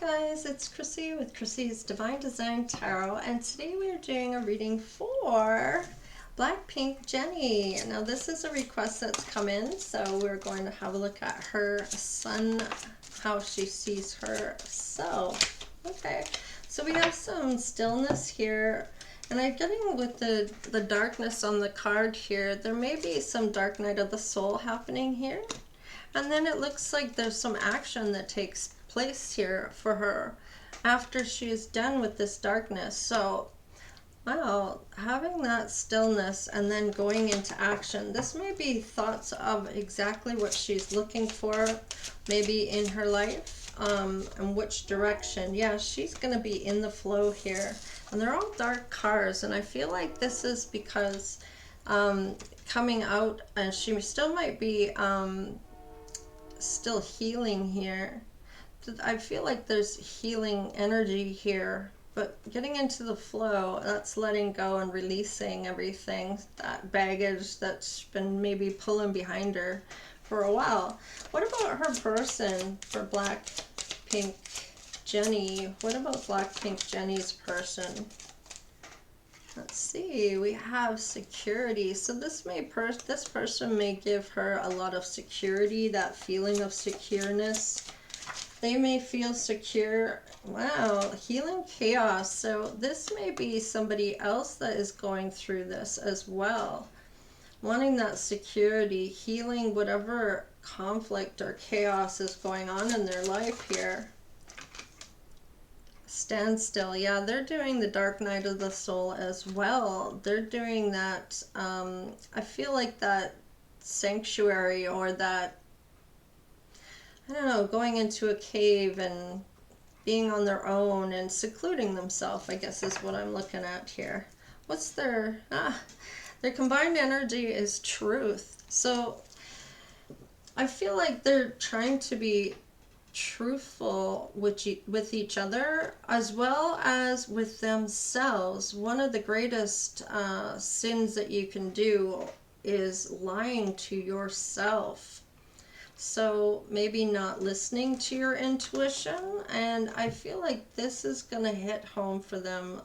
guys, it's Chrissy with Chrissy's Divine Design Tarot, and today we are doing a reading for Blackpink Jennie. Now this is a request that's come in, so we're going to have a look at her sun, how she sees herself. Okay, so we have some stillness here, and I'm getting with the darkness on the card here, there may be some dark night of the soul happening here. And then it looks like there's some action that takes place here for her after she's done with this darkness. So, wow, having that stillness and then going into action. This may be thoughts of exactly what she's looking for, maybe in her life, and which direction. Yeah, she's going to be in the flow here. And they're all dark cards, and I feel like this is because coming out, and she still might be still healing here. I feel like there's healing energy here, but getting into the flow, that's letting go and releasing everything, that baggage that's been maybe pulling behind her for a while. What about her person for Blackpink Jennie? What about Blackpink Jennie's person? Let's see, we have security. So this person may give her a lot of security, that feeling of secureness. They may feel secure. Wow, healing chaos. So this may be somebody else that is going through this as well. Wanting that security, healing whatever conflict or chaos is going on in their life here. Standstill. Yeah, they're doing the dark night of the soul as well. They're doing that, I feel like that sanctuary, or that, I don't know, going into a cave and being on their own and secluding themselves, I guess is what I'm looking at here. What's their combined energy is truth. So I feel like they're trying to be truthful with each other as well as with themselves. One of the greatest sins that you can do is lying to yourself. So maybe not listening to your intuition, and I feel like this is going to hit home for them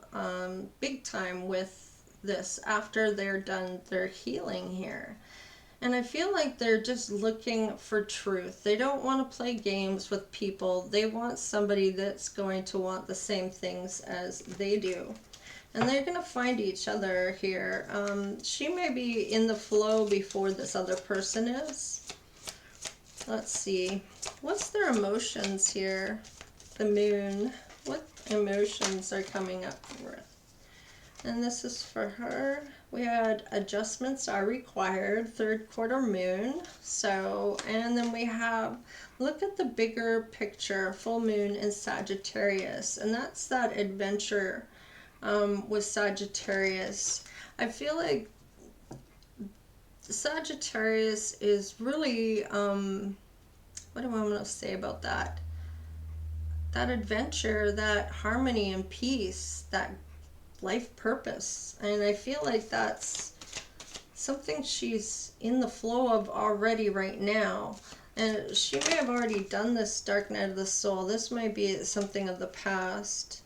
big time with this after they're done their healing here. And I feel like they're just looking for truth. They don't want to play games with people. They want somebody that's going to want the same things as they do. And they're going to find each other here. She may be in the flow before this other person is. Let's see. What's their emotions here? The moon. What emotions are coming up for it? And this is for her. We had adjustments are required, third quarter moon. So, and then we have, look at the bigger picture, full moon in Sagittarius. And that's that adventure with Sagittarius. I feel like Sagittarius is really, what do I want to say about that? That adventure, that harmony and peace, that life purpose. And I feel like that's something she's in the flow of already right now. And she may have already done this dark night of the soul. This might be something of the past.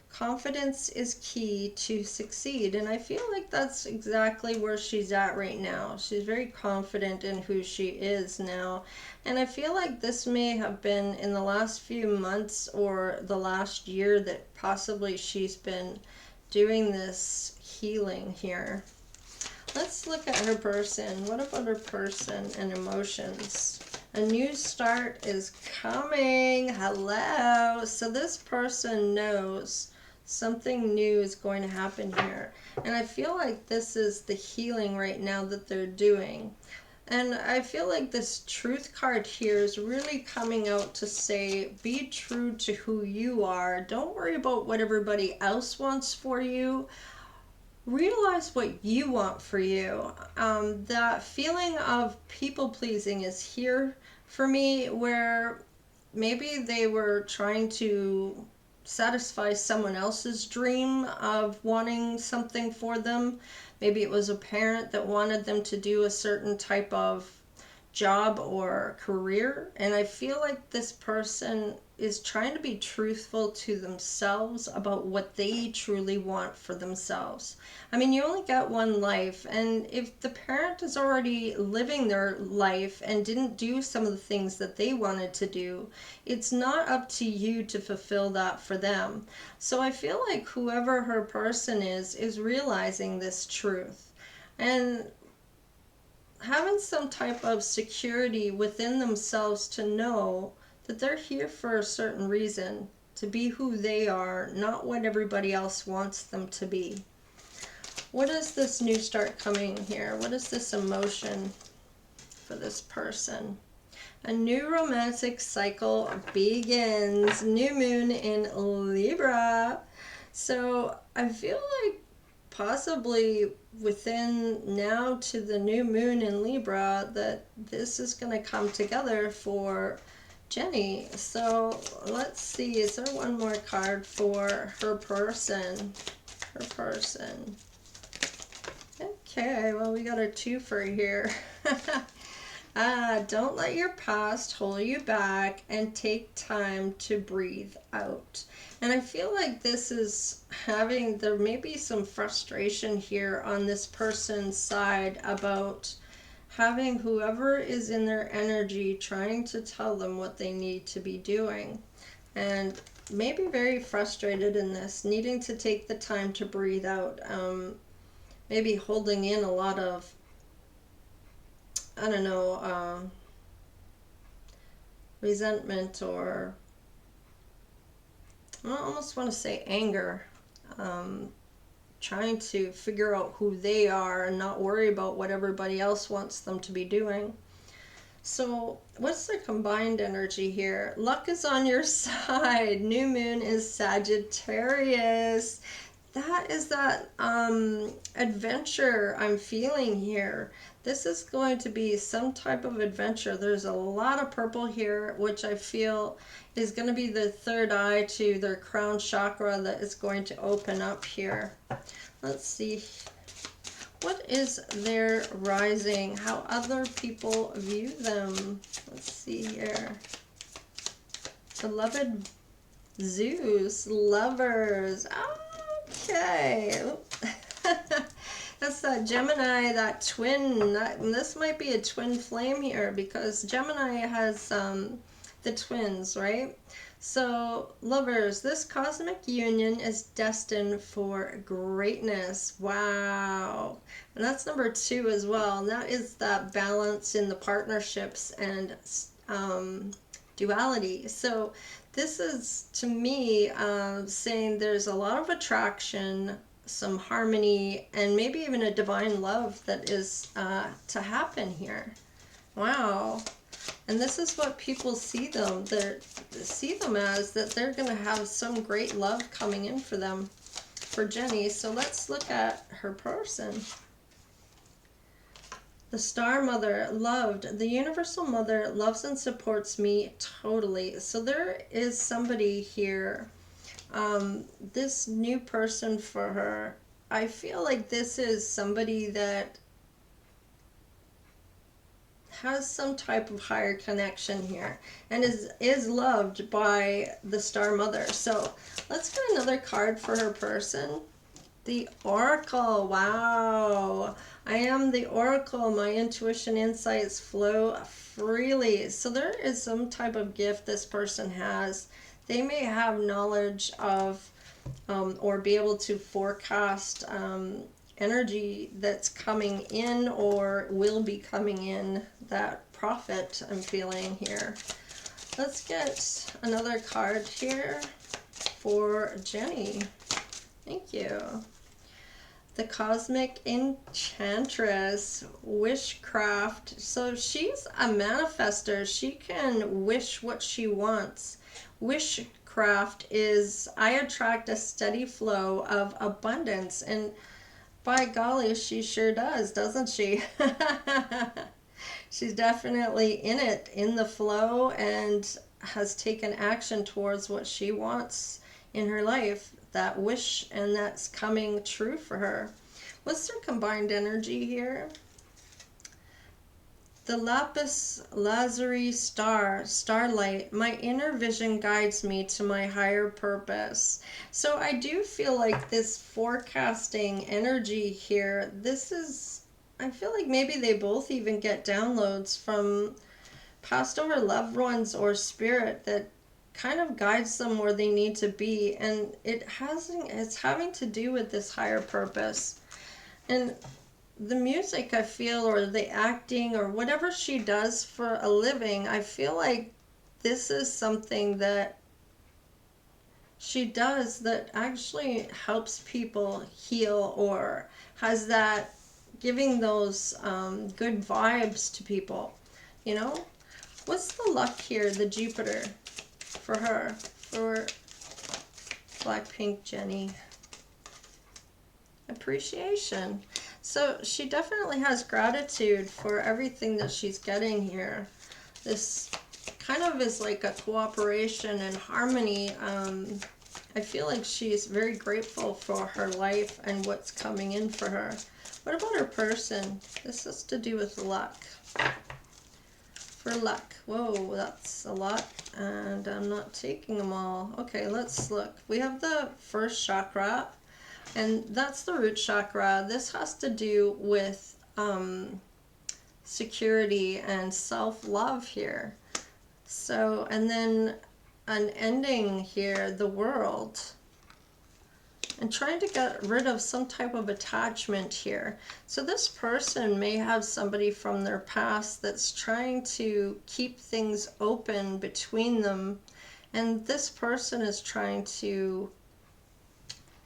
Confidence is key to succeed. And I feel like that's exactly where she's at right now. She's very confident in who she is now. And I feel like this may have been in the last few months or the last year that possibly she's been doing this healing here. Let's look at her person. What about her person and emotions? A new start is coming. Hello. So this person knows something new is going to happen here. And I feel like this is the healing right now that they're doing. And I feel like this truth card here is really coming out to say, be true to who you are. Don't worry about what everybody else wants for you. Realize what you want for you. That feeling of people pleasing is here for me, where maybe they were trying to satisfy someone else's dream of wanting something for them. Maybe it was a parent that wanted them to do a certain type of job or career. And I feel like this person is trying to be truthful to themselves about what they truly want for themselves. I mean, you only got one life, and if the parent is already living their life and didn't do some of the things that they wanted to do, it's not up to you to fulfill that for them. So I feel like whoever her person is realizing this truth and having some type of security within themselves to know that they're here for a certain reason, to be who they are, not what everybody else wants them to be. What is this new start coming here? What is this emotion for this person? A new romantic cycle begins. New moon in Libra. So I feel like possibly within now to the new moon in Libra that this is going to come together for Jenny. So let's see, is there one more card for her person? Her person. Okay, well, we got a twofer here. Don't let your past hold you back and take time to breathe out. And I feel like this is there may be some frustration here on this person's side about having whoever is in their energy trying to tell them what they need to be doing. And maybe very frustrated in this, needing to take the time to breathe out. Maybe holding in a lot of, I don't know, resentment, or I almost want to say anger. Trying to figure out who they are and not worry about what everybody else wants them to be doing. So what's the combined energy here? Luck is on your side. New moon is Sagittarius. That is that adventure I'm feeling here. This is going to be some type of adventure. There's a lot of purple here, which I feel is going to be the third eye to their crown chakra that is going to open up here. Let's see. What is their rising? How other people view them? Let's see here. Beloved Zeus, lovers. Okay. That's that Gemini, that twin. This might be a twin flame here because Gemini has the twins, right? So, lovers, this cosmic union is destined for greatness. Wow. And that's number 2 as well. And that is that balance in the partnerships and duality. So, this is, to me, saying there's a lot of attraction, some harmony, and maybe even a divine love that is to happen here. Wow. And this is what people see them as, that they're going to have some great love coming in for them, for Jenny. So let's look at her person. The Star Mother, loved. The Universal Mother loves and supports me totally. So there is somebody here, this new person for her. I feel like this is somebody that has some type of higher connection here and is loved by the Star Mother. So let's get another card for her person. The Oracle. Wow. I am the Oracle. My intuition insights flow freely. So there is some type of gift this person has. They may have knowledge of or be able to forecast energy that's coming in or will be coming in, that profit I'm feeling here. Let's get another card here for Jenny. Thank you. The Cosmic Enchantress, Wishcraft. So she's a manifester. She can wish what she wants. Wishcraft is, I attract a steady flow of abundance, and by golly, she sure does, doesn't she? She's definitely in it, in the flow, and has taken action towards what she wants in her life. That wish, and that's coming true for her. What's their combined energy here? the lapis lazuli starlight, my inner vision guides me to my higher purpose. So I do feel like this forecasting energy here, this is, I feel like maybe they both even get downloads from passed over loved ones or spirit that kind of guides them where they need to be, and it's having to do with this higher purpose. And the music, I feel, or the acting, or whatever she does for a living, I feel like this is something that she does that actually helps people heal, or has that giving those good vibes to people, you know? What's the luck here, the Jupiter, for her, for Blackpink Jennie? Appreciation. So she definitely has gratitude for everything that she's getting here. This kind of is like a cooperation and harmony. I feel like she's very grateful for her life and what's coming in for her. What about her person? This has to do with luck. For luck. Whoa, that's a lot. And I'm not taking them all. Okay, let's look. We have the first chakra. And that's the root chakra. This has to do with security and self-love here. So, and then an ending here, the world. And trying to get rid of some type of attachment here. So this person may have somebody from their past that's trying to keep things open between them. And this person is trying to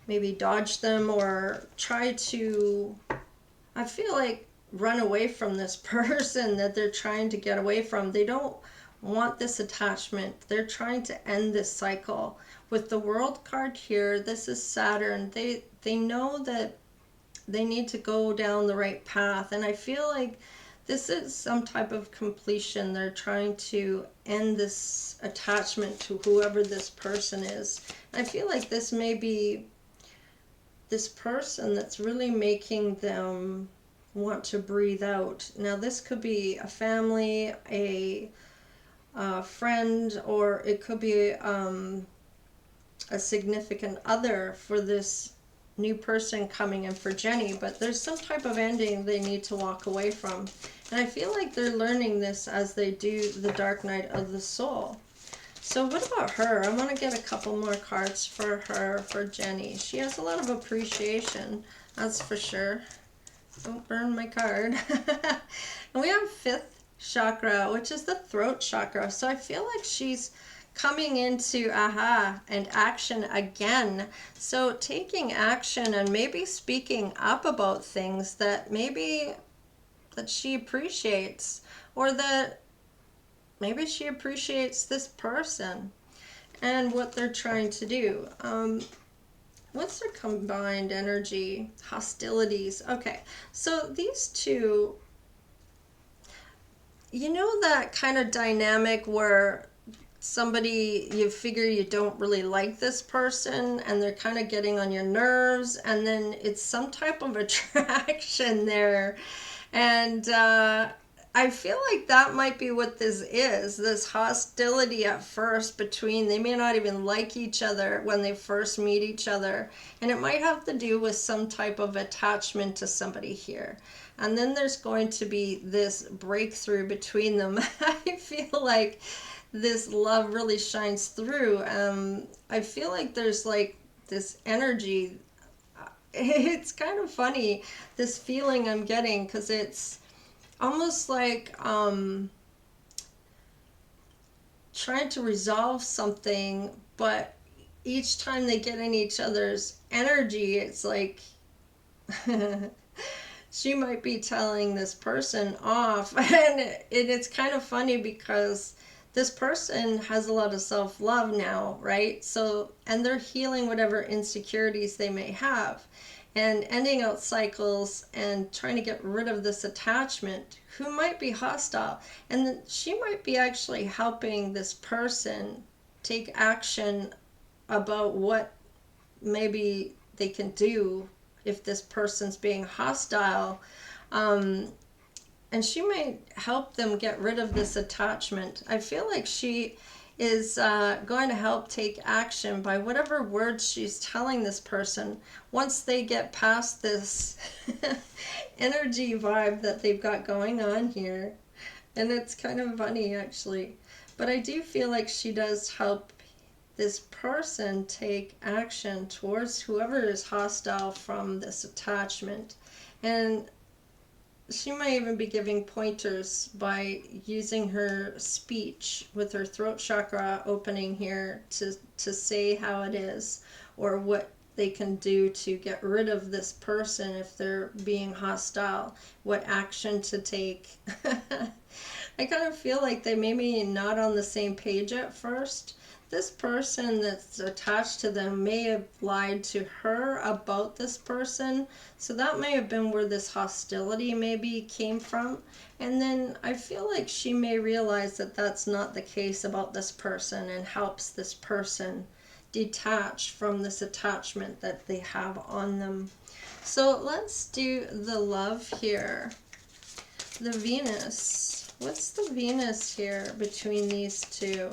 maybe dodge them or try to, I feel like, run away from this person that they're trying to get away from. They don't want this attachment. They're trying to end this cycle. With the World card here, this is Saturn. They know that they need to go down the right path. And I feel like this is some type of completion. They're trying to end this attachment to whoever this person is. And I feel like this may be this person that's really making them want to breathe out. Now this could be a family, a friend, or it could be a significant other for this new person coming in for Jennie, but there's some type of ending they need to walk away from. And I feel like they're learning this as they do the Dark Night of the Soul. So what about her? I want to get a couple more cards for her, for Jennie. She has a lot of appreciation, that's for sure. Don't burn my card. And we have fifth chakra, which is the throat chakra. So I feel like she's coming into aha and action again. So taking action and maybe speaking up about things that maybe that she appreciates, or that maybe she appreciates this person and what they're trying to do. What's their combined energy? Hostilities. Okay, so these two, you know that kind of dynamic where somebody, you figure you don't really like this person and they're kind of getting on your nerves, and then it's some type of attraction there. And I feel like that might be what this is, this hostility at first between, they may not even like each other when they first meet each other, and it might have to do with some type of attachment to somebody here. And then there's going to be this breakthrough between them. I feel like this love really shines through. I feel like there's like this energy. It's kind of funny, this feeling I'm getting, because it's almost like trying to resolve something, but each time they get in each other's energy, it's like she might be telling this person off. And it's kind of funny because this person has a lot of self-love now, right? So, and they're healing whatever insecurities they may have and ending out cycles and trying to get rid of this attachment who might be hostile. And then she might be actually helping this person take action about what maybe they can do if this person's being hostile. and she might help them get rid of this attachment. I feel like she is going to help take action by whatever words she's telling this person once they get past this energy vibe that they've got going on here. And it's kind of funny, actually. But I do feel like she does help this person take action towards whoever is hostile from this attachment. And she might even be giving pointers by using her speech with her throat chakra opening here to say how it is, or what they can do to get rid of this person if they're being hostile, what action to take. I kind of feel like they may be not on the same page at first. This person that's attached to them may have lied to her about this person. So that may have been where this hostility maybe came from. And then I feel like she may realize that that's not the case about this person and helps this person detach from this attachment that they have on them. So let's do the love here. The Venus. What's the Venus here between these two?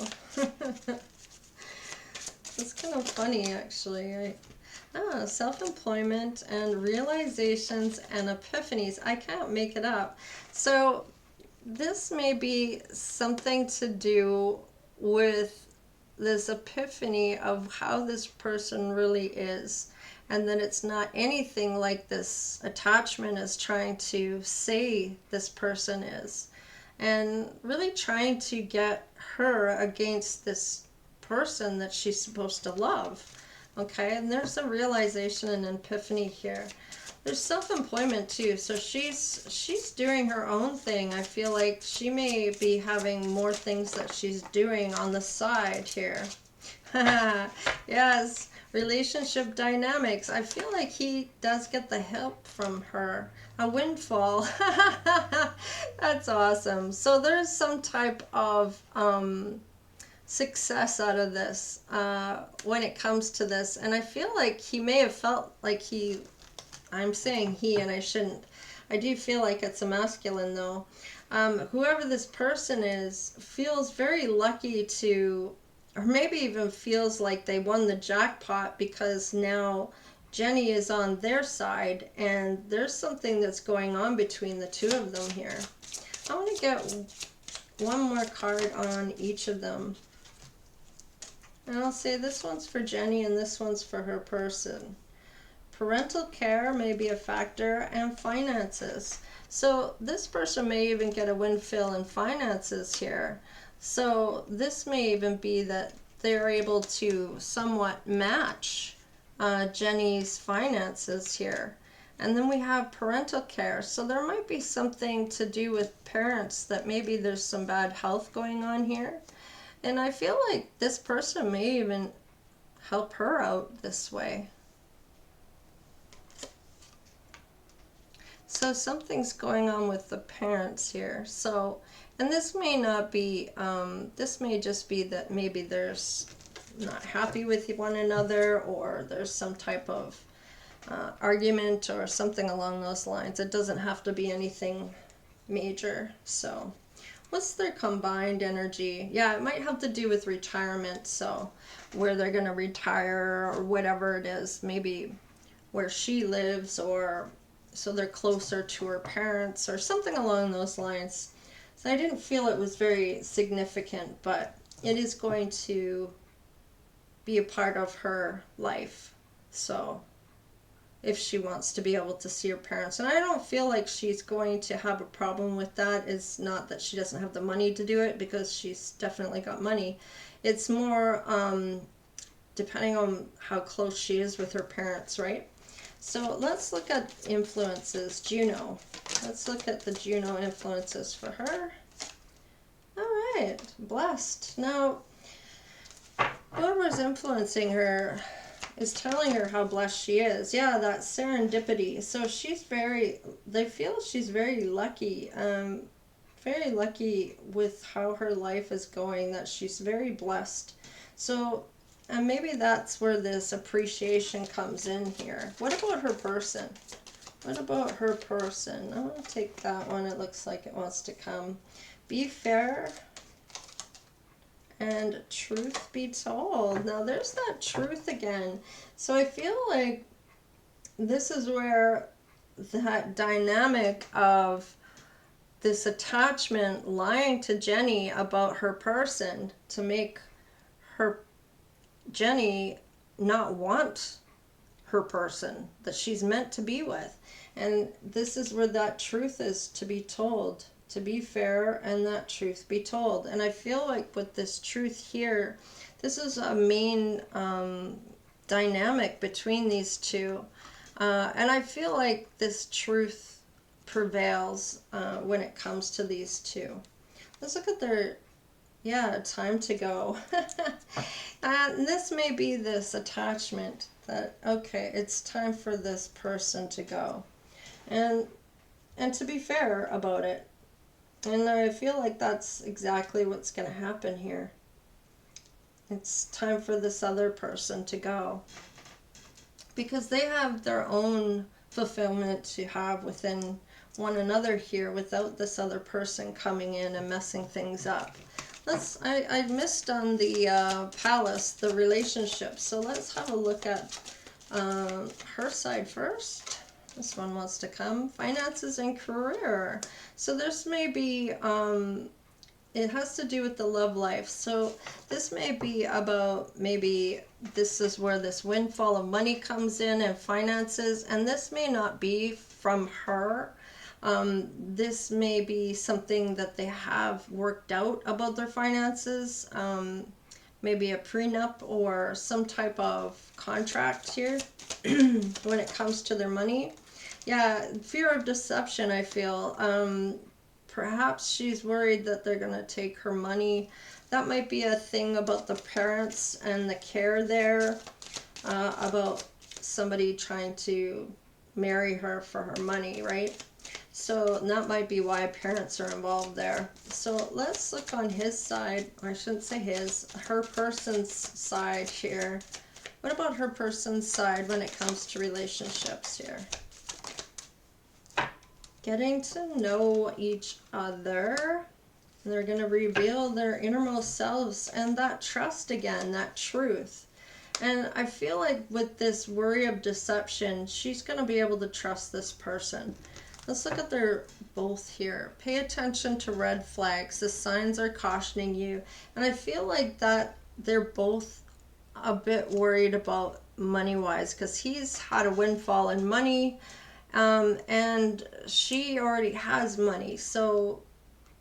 It's kind of funny, actually. Self-employment and realizations and epiphanies. I can't make it up. So this may be something to do with this epiphany of how this person really is, and that it's not anything like this attachment is trying to say this person is, and really trying to get her against this person that she's supposed to love. Okay, and there's a realization and epiphany here. There's self-employment too, so she's doing her own thing. I feel like she may be having more things that she's doing on the side here. Yes, relationship dynamics. I feel like he does get the help from her. A windfall. That's awesome. So there's some type of success out of this when it comes to this. And I feel like he may have felt like I'm saying he, and I shouldn't. I do feel like it's a masculine, though. Whoever this person is feels very lucky to, or maybe even feels like they won the jackpot, because now Jenny is on their side, and there's something that's going on between the two of them here. I want to get one more card on each of them. And I'll say this one's for Jenny and this one's for her person. Parental care may be a factor, and finances. So this person may even get a windfall in finances here. So this may even be that they're able to somewhat match Jenny's finances here. And then we have parental care. So there might be something to do with parents, that maybe there's some bad health going on here. And I feel like this person may even help her out this way. So something's going on with the parents here. So, and this may not be, this may just be that maybe there's not happy with one another, or there's some type of argument or something along those lines. It doesn't have to be anything major. So what's their combined energy? Yeah, it might have to do with retirement. So where they're going to retire, or whatever it is, maybe where she lives, or so they're closer to her parents or something along those lines. So I didn't feel it was very significant, but it is going to be a part of her life. So if she wants to be able to see her parents, and I don't feel like she's going to have a problem with that. It's not that she doesn't have the money to do it, because she's definitely got money. It's more depending on how close she is with her parents, right? So let's look at influences. Juno. Let's look at the Juno influences for her. All right, blessed. Now, whoever's influencing her is telling her how blessed she is. Yeah, that serendipity. So she's they feel she's very lucky. Very lucky with how her life is going, that she's very blessed. So, and maybe that's where this appreciation comes in here. What about her person? What about her person? I'm going to take that one. It looks like it wants to come. Be fair and truth be told. Now there's that truth again. So I feel like this is where that dynamic of this attachment, lying to Jenny about her person to make her Jenny not want her person that she's meant to be with. And this is where that truth is to be told, to be fair and that truth be told. And I feel like with this truth here, this is a main dynamic between these two. And I feel like this truth prevails when it comes to these two. Let's look at their, yeah, time to go. And this may be this attachment that, okay, it's time for this person to go. And to be fair about it. And I feel like that's exactly what's going to happen here. It's time for this other person to go. Because they have their own fulfillment to have within one another here without this other person coming in and messing things up. I missed on the palace, the relationship. So let's have a look at her side first. This one wants to come. Finances and career. So this may be, it has to do with the love life. So this may be about, maybe this is where this windfall of money comes in and finances. And this may not be from her. This may be something that they have worked out about their finances. Maybe a prenup or some type of contract here when it comes to their money. Yeah, fear of deception, I feel. Perhaps she's worried that they're going to take her money. That might be a thing about the parents and the care there, about somebody trying to marry her for her money, right? So that might be why parents are involved there. So let's look on his side. I shouldn't say his, her person's side here. What about her person's side when it comes to relationships here? Getting to know each other. They're going to reveal their innermost selves and that trust again, that truth. And I feel like with this worry of deception, she's going to be able to trust this person. Let's look at their both here. Pay attention to red flags. The signs are cautioning you. And I feel like that they're both a bit worried about money-wise because he's had a windfall in money. And she already has money, so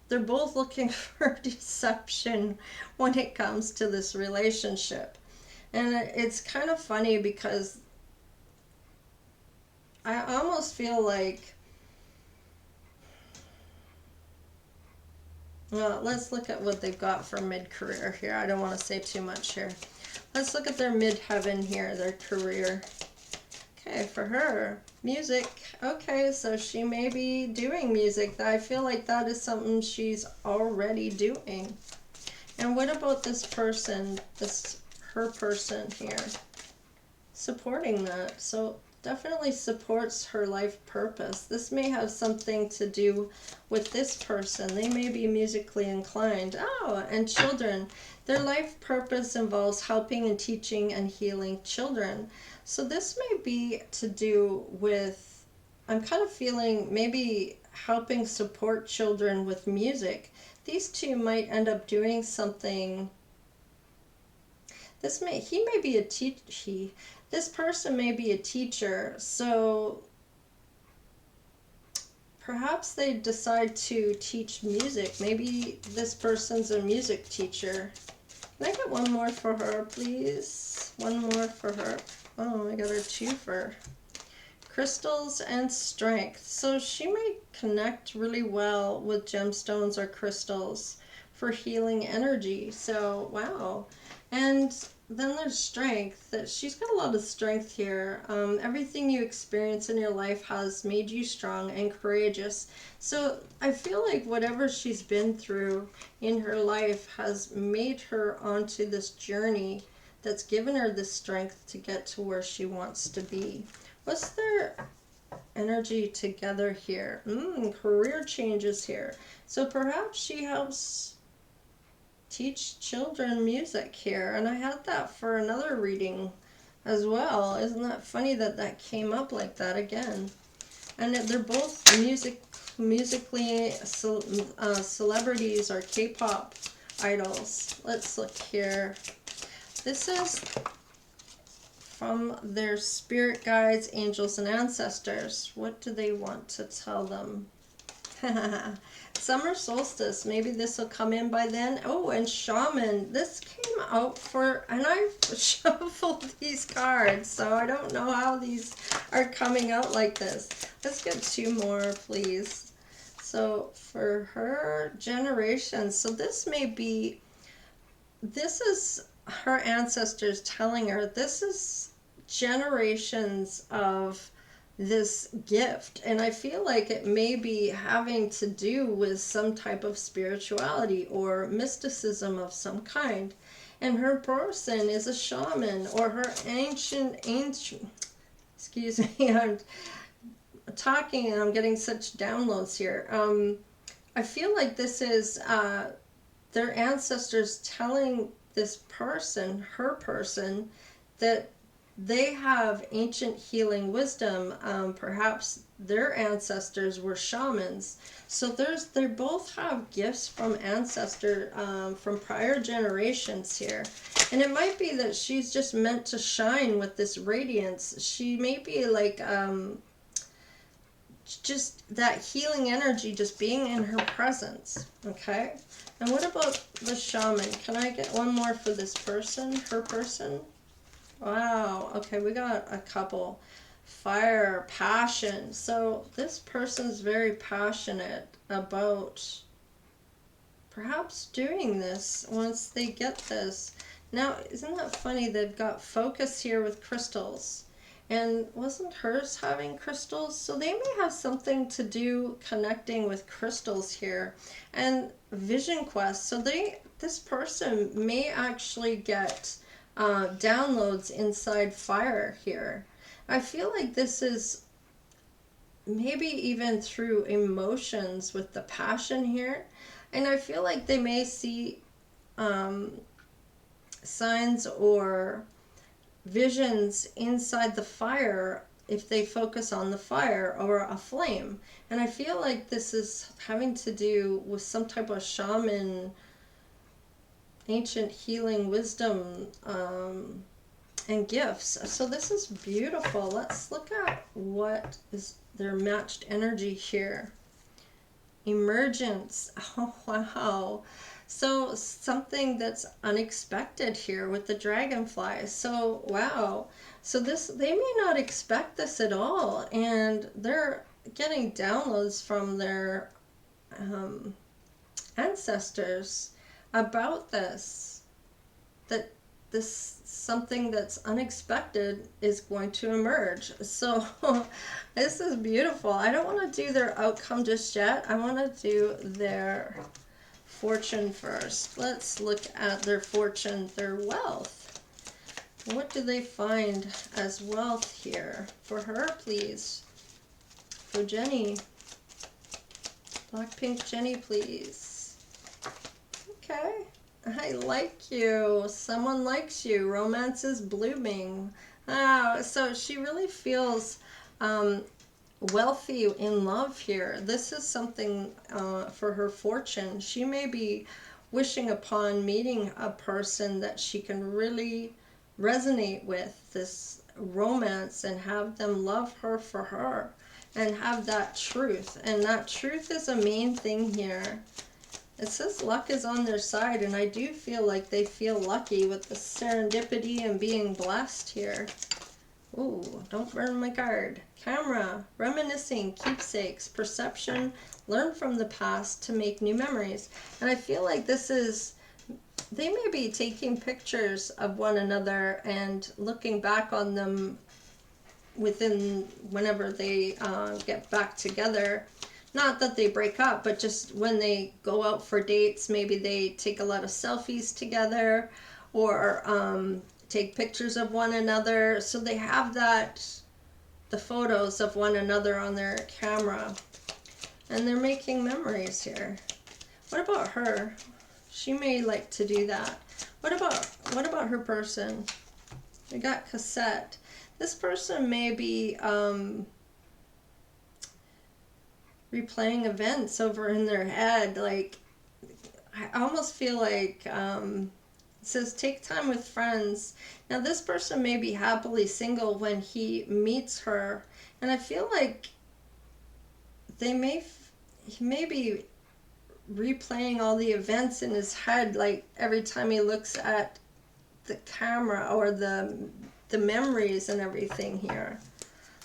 they're both looking for deception when it comes to this relationship. And it's kind of funny because I almost feel like, well, let's look at what they've got for mid-career here. I don't want to say too much here. Let's look at their mid-heaven here, their career. Okay, for her, music. Okay, so she may be doing music. I feel like that is something she's already doing. And what about this person, her person here? Supporting that. So definitely supports her life purpose. This may have something to do with this person. They may be musically inclined. Oh, and children. Their life purpose involves helping and teaching and healing children. So this may be to do with, I'm kind of feeling maybe helping support children with music. These two might end up doing something. This person may be a teacher, so perhaps they decide to teach music. Maybe this person's a music teacher. Can I get one more for her, please? One more for her. Oh, I got her two for crystals and strength. So she may connect really well with gemstones or crystals for healing energy. So, wow. And then there's strength. That she's got a lot of strength here. Everything you experience in your life has made you strong and courageous. So I feel like whatever she's been through in her life has made her onto this journey that's given her the strength to get to where she wants to be. What's their energy together here. Career changes here. So perhaps she helps teach children music here. And I had that for another reading as well. Isn't that funny that that came up like that again? And they're both musically celebrities or K-pop idols. Let's look here. This is from their spirit guides, angels, and ancestors. What do they want to tell them? Summer solstice. Maybe this will come in by then. Oh, and shaman. This came out for, and I shuffled these cards, so I don't know how these are coming out like this. Let's get two more, please. So for her generation, so this may be, this is her ancestors telling her this is generations of this gift, and I feel like it may be having to do with some type of spirituality or mysticism of some kind. And her person is a shaman, or her ancient excuse me, I'm talking and I'm getting such downloads here. I feel like this is their ancestors telling this person, her person, that they have ancient healing wisdom. Perhaps their ancestors were shamans. So they both have gifts from ancestor, from prior generations here. And it might be that she's just meant to shine with this radiance. She may be like, just that healing energy just being in her presence. Okay. And what about the shaman? Can I get one more for this person, her person? Wow. Okay, we got a couple. Fire, passion. So this person's very passionate about perhaps doing this once they get this. Now, isn't that funny? They've got focus here with crystals. And wasn't hers having crystals? So they may have something to do connecting with crystals here. And vision quest. So this person may actually get downloads inside fire here. I feel like this is maybe even through emotions with the passion here. And I feel like they may see signs or visions inside the fire if they focus on the fire or a flame. And I feel like this is having to do with some type of shaman, ancient healing wisdom, and gifts. So this is beautiful. Let's look at what is their matched energy here. Emergence. Oh, wow. So something that's unexpected here with the dragonfly. So, wow. So they may not expect this at all. And they're getting downloads from their ancestors about this. That this something that's unexpected is going to emerge. So this is beautiful. I don't want to do their outcome just yet. I want to do their fortune first. Let's look at their fortune, their wealth. What do they find as wealth here? For her, please. For Jenny. Blackpink Jenny, please. Okay. I like you. Someone likes you. Romance is blooming. Oh, so she really feels wealthy in love here. This is something for her fortune. She may be wishing upon meeting a person that she can really resonate with, this romance, and have them love her for her and have that truth. And that truth is a main thing here. It says luck is on their side, and I do feel like they feel lucky with the serendipity and being blessed here. Ooh, don't burn my card. Camera, reminiscing, keepsakes, perception, learn from the past to make new memories. And I feel like this is, they may be taking pictures of one another and looking back on them within whenever they get back together. Not that they break up, but just when they go out for dates, maybe they take a lot of selfies together, or take pictures of one another. So they have that the photos of one another on their camera. And they're making memories here. What about her? She may like to do that. What about her person? We got cassette. This person may be replaying events over in their head. Like, I almost feel like it says take time with friends. Now this person may be happily single when he meets her, and I feel like he may be replaying all the events in his head, like every time he looks at the camera or the memories and everything here.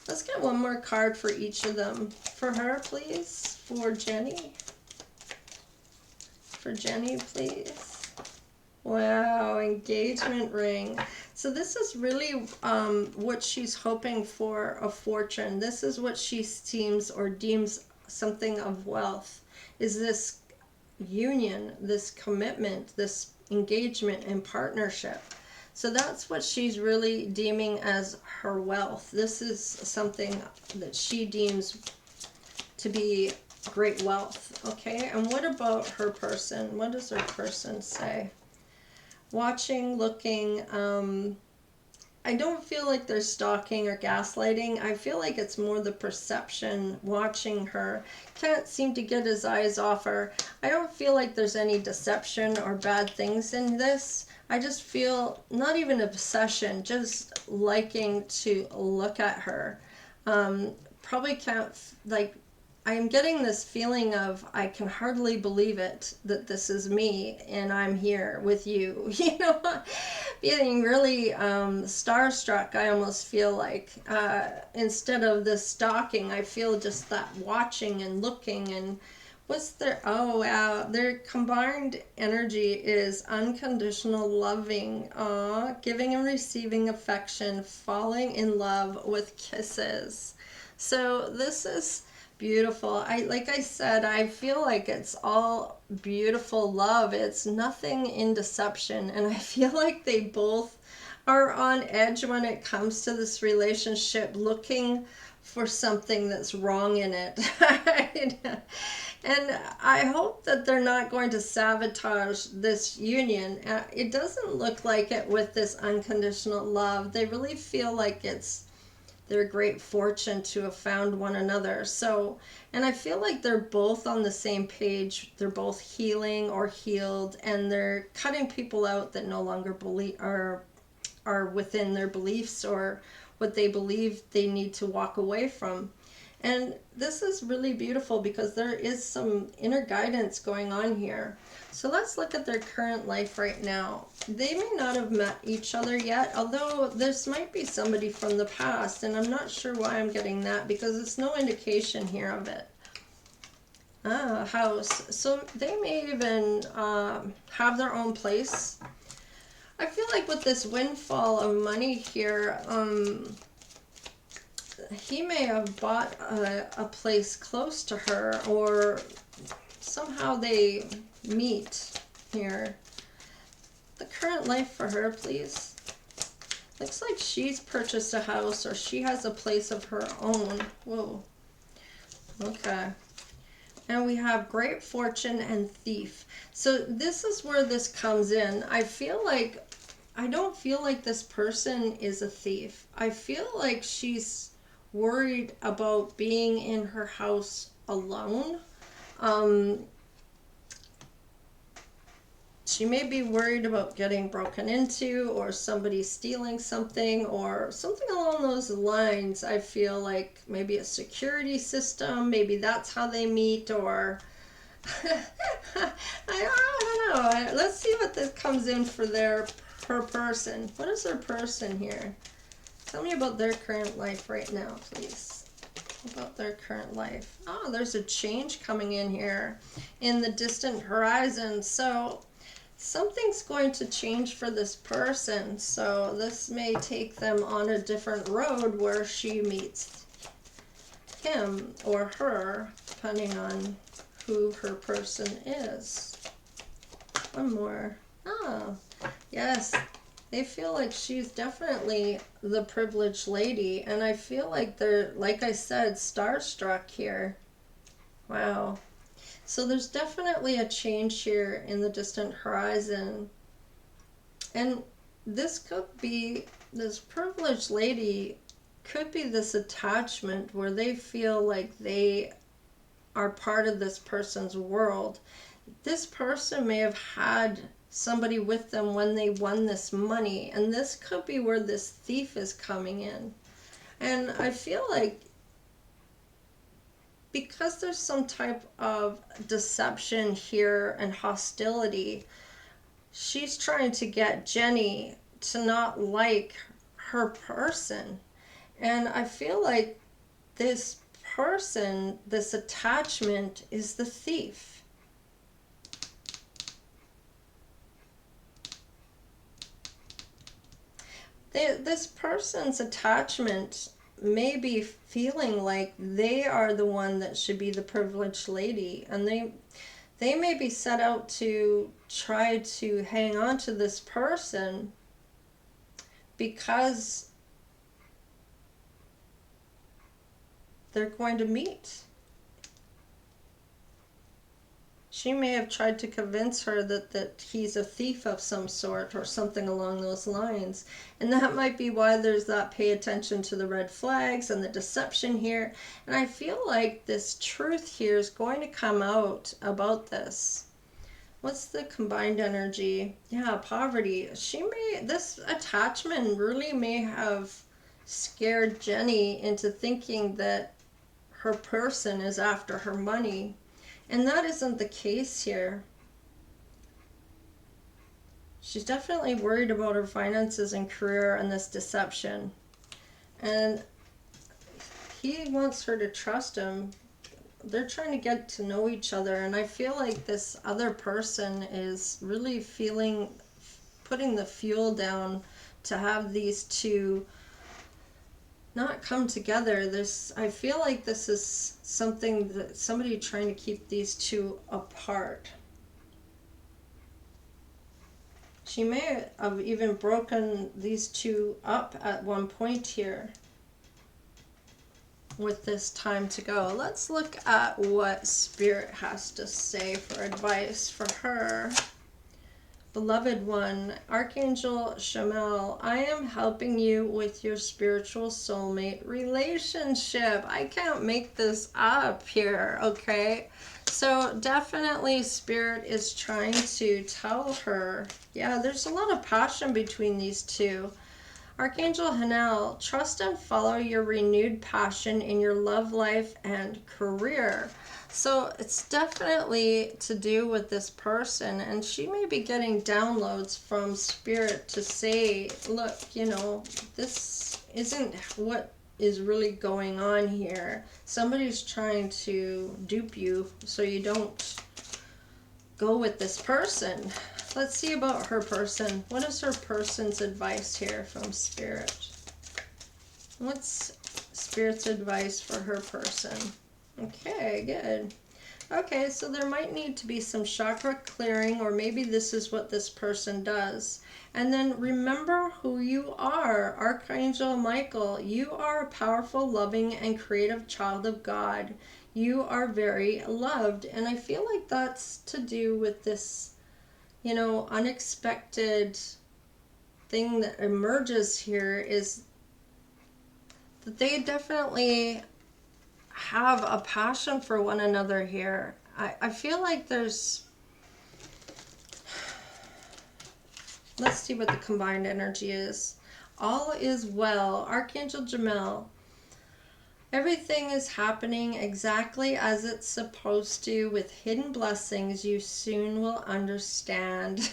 Let's get one more card for each of them. For her, please. For Jenny. For Jenny, please. Wow, engagement ring. So this is really what she's hoping for, a fortune. This is what she seems or deems something of wealth, is this union, this commitment, this engagement and partnership. So that's what she's really deeming as her wealth. This is something that she deems to be great wealth. Okay, and what about her person? What does her person say? Watching, looking, I don't feel like there's stalking or gaslighting. I feel like it's more the perception, watching her. Can't seem to get his eyes off her. I don't feel like there's any deception or bad things in this. I just feel not even obsession, just liking to look at her. Probably can't, like, I'm getting this feeling of I can hardly believe it that this is me and I'm here with you. You know, feeling really starstruck. I almost feel like instead of this stalking, I feel just that watching and looking. And what's their, oh wow, their combined energy is unconditional loving, giving and receiving affection, falling in love with kisses. So this is beautiful. Like I said, I feel like it's all beautiful love. It's nothing in deception, and I feel like they both are on edge when it comes to this relationship, looking for something that's wrong in it. And I hope that they're not going to sabotage this union. It doesn't look like it with this unconditional love. They really feel like it's their great fortune to have found one another. So, and I feel like they're both on the same page. They're both healing or healed, and they're cutting people out that no longer believe are within their beliefs or what they believe they need to walk away from. And this is really beautiful because there is some inner guidance going on here. So let's look at their current life right now. They may not have met each other yet, although this might be somebody from the past, and I'm not sure why I'm getting that because there's no indication here of it. House. So they may even have their own place. I feel like with this windfall of money here, he may have bought a place close to her, or somehow they meet here. The current life for her, please. Looks like she's purchased a house or she has a place of her own. Whoa. Okay. And we have great fortune and thief. So this is where this comes in. I don't feel like this person is a thief. I feel like she's worried about being in her house alone. She may be worried about getting broken into or somebody stealing something or something along those lines. I feel like maybe a security system, maybe that's how they meet, or I don't know. Let's see what this comes in for her person. What is her person here? Tell me about their current life right now, please. About their current life. Oh, there's a change coming in here in the distant horizon. So something's going to change for this person. So this may take them on a different road where she meets him or her, depending on who her person is. One more. Oh, yes. they feel like she's definitely the privileged lady, and I feel like they're, like I said, starstruck here. Wow. So there's definitely a change here in the distant horizon. And this could be, this privileged lady could be this attachment where they feel like they are part of this person's world. This person may have had somebody with them when they won this money, and this could be where this thief is coming in. And I feel like because there's some type of deception here and hostility, she's trying to get Jenny to not like her person. And I feel like this person, this attachment, is the thief. This person's attachment may be feeling like they are the one that should be the privileged lady, and they may be set out to try to hang on to this person because they're going to meet. She may have tried to convince her that he's a thief of some sort or something along those lines. And that might be why there's that pay attention to the red flags and the deception here. And I feel like this truth here is going to come out about this. What's the combined energy? Yeah, poverty. This attachment really may have scared Jenny into thinking that her person is after her money. And that isn't the case here. She's definitely worried about her finances and career and this deception. And he wants her to trust him. They're trying to get to know each other. And I feel like this other person is really putting the fuel down to have these two not come together. I feel like this is something that somebody trying to keep these two apart. She may have even broken these two up at one point here with this time to go. Let's look at what Spirit has to say for advice for her. Beloved one, Archangel Chamuel, I am helping you with your spiritual soulmate relationship. I can't make this up here, okay? So definitely Spirit is trying to tell her, yeah, there's a lot of passion between these two. Archangel Hanel, trust and follow your renewed passion in your love life and career. So it's definitely to do with this person, and she may be getting downloads from Spirit to say, look, this isn't what is really going on here. Somebody's trying to dupe you so you don't go with this person. Let's see about her person. What is her person's advice here from Spirit? What's Spirit's advice for her person? Okay, good. Okay, so there might need to be some chakra clearing, or maybe this is what this person does. And then remember who you are. Archangel Michael, you are a powerful, loving, and creative child of God. You are very loved. And I feel like that's to do with this, unexpected thing that emerges here, is that they definitely have a passion for one another here. I feel like there's, let's see what the combined energy is. All is well. Archangel Jamel, everything is happening exactly as it's supposed to, with hidden blessings you soon will understand.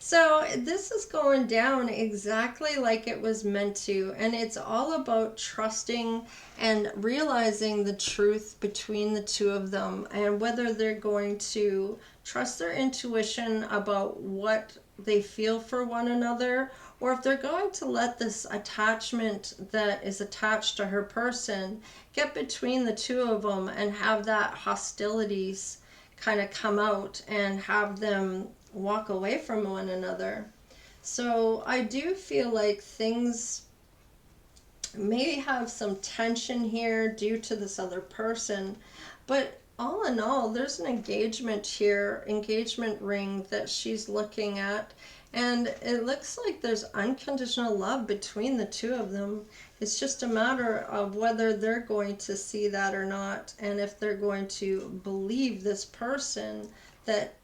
So this is going down exactly like it was meant to, and it's all about trusting and realizing the truth between the two of them, and whether they're going to trust their intuition about what they feel for one another, or if they're going to let this attachment that is attached to her person get between the two of them and have that hostilities kind of come out and have them walk away from one another. So I do feel like things may have some tension here due to this other person, but all in all, there's an engagement here, engagement ring that she's looking at, and it looks like there's unconditional love between the two of them. It's just a matter of whether they're going to see that or not, and if they're going to believe this person that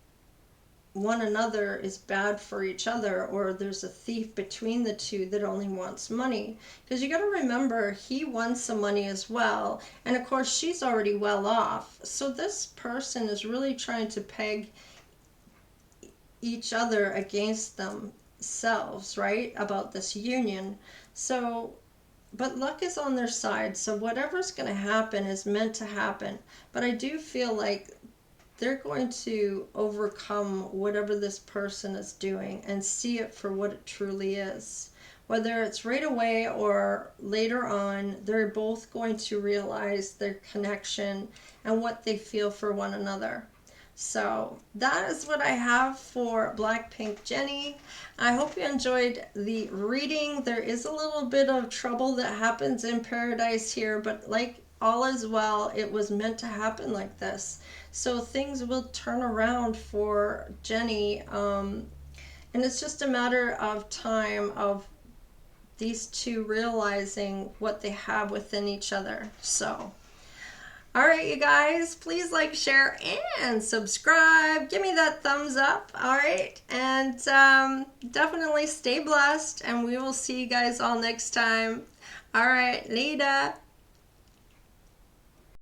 one another is bad for each other, or there's a thief between the two that only wants money. Because you got to remember, he wants some money as well, and of course she's already well off, so this person is really trying to peg each other against themselves, right, about this union. So but luck is on their side, so whatever's going to happen is meant to happen. But I do feel like they're going to overcome whatever this person is doing and see it for what it truly is. Whether it's right away or later on, they're both going to realize their connection and what they feel for one another. So that is what I have for Blackpink Jennie. I hope you enjoyed the reading. There is a little bit of trouble that happens in paradise here, but like all is well, it was meant to happen like this. So things will turn around for Jennie, and it's just a matter of time of these two realizing what they have within each other. So all right, you guys, please like, share, and subscribe. Give me that thumbs up, all right? And definitely stay blessed, and we will see you guys all next time. All right, later.